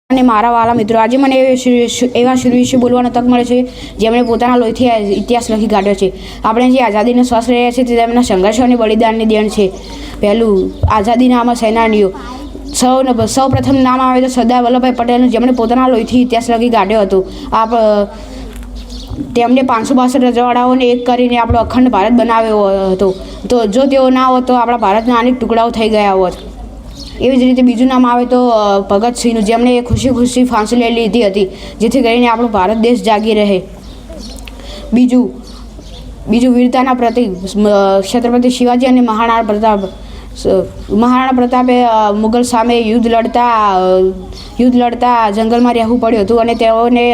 અને મારા વાલા મિત્રો, આજે મને એવા શૂર વિશે બોલવાનો તક મળે છે જેમણે પોતાના લોહીથી ઇતિહાસ લખી કાઢ્યો છે. આપણે જે આઝાદીનો શ્વાસ રહ્યા છીએ તે તેમના સંઘર્ષો અને બલિદાનની દેણ છે. પહેલું, આઝાદીના આમાં સેનાનીઓ. સૌ પ્રથમ નામ આવે તો સરદાર વલ્લભભાઈ પટેલનું, જેમણે પોતાના લોહીથી ઇતિહાસ લખી કાઢ્યો હતો. તેમણે 562 રજવાડાઓને એક કરીને આપણો અખંડ ભારત બનાવ્યો હતો. તો જો તેઓ ના હોત તો આપણા ભારતના અનેક ટુકડાઓ થઈ ગયા હોત. એવી જ રીતે બીજું નામ આવે તો ભગતસિંહનું, જેમણે ખુશી ફાંસી લઈ લીધી હતી જેથી કરીને આપણો ભારત દેશ જાગી રહે. બીજું વીરતાના પ્રતીક છત્રપતિ શિવાજી અને મહારાણા પ્રતાપે મુગલ સામે યુદ્ધ લડતા જંગલમાં રહેવું પડ્યું હતું અને તેઓને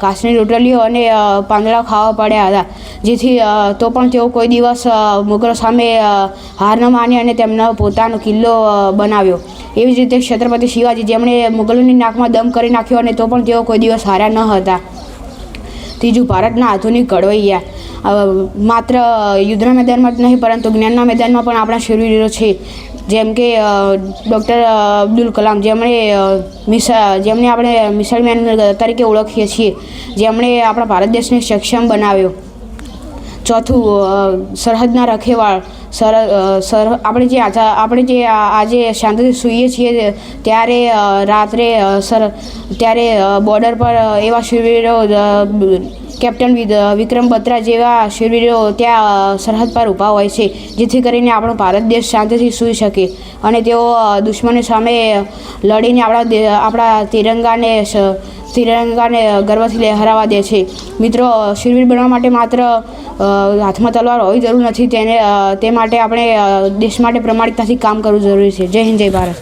કાશ્મીર રોટલીઓ અને પાંદડા ખાવા પડ્યા હતા. જેથી તો પણ તેઓ કોઈ દિવસ મુગલો સામે હાર ન માની અને તેમનો પોતાનો કિલ્લો બનાવ્યો. એવી જ રીતે છત્રપતિ શિવાજી, જેમણે મુગલોની નાકમાં દમ કરી નાખ્યો અને તો પણ તેઓ કોઈ દિવસ હાર્યા ન હતા. ત્રીજું, ભારતના આધુનિક ઘડવૈયા. માત્ર યુદ્ધના મેદાનમાં જ નહીં પરંતુ જ્ઞાનના મેદાનમાં પણ આપણા શૂરવીરો છે. જેમ કે ડૉક્ટર અબ્દુલ કલામ, જેમને આપણે મિસાઇલ મેન તરીકે ઓળખીએ છીએ, જેમણે આપણા ભારત દેશને સક્ષમ બનાવ્યો. ચોથું, સરહદના રખેવાળ. આપણે જે આજે શાંતિથી સૂઈએ છીએ ત્યારે રાત્રે બોર્ડર પર એવા શૂરવીરો, કેપ્ટન વિક્રમ બત્રા જેવા શૂરવીરો ત્યાં સરહદ પર ઊભા હોય છે જેથી કરીને આપણો ભારત દેશ શાંતિથી સૂઈ શકે અને તેઓ દુશ્મનો સામે લડીને આપણા તિરંગાને ગર્વથી લહેરાવા દે છે. મિત્રો, શૂરવીર બનવા માટે માત્ર હાથમાં તલવાર હોવી જરૂર નથી. તે માટે આપણે દેશ માટે પ્રમાણિકતાથી કામ કરવું જરૂરી છે. જય હિન્દ, જય ભારત.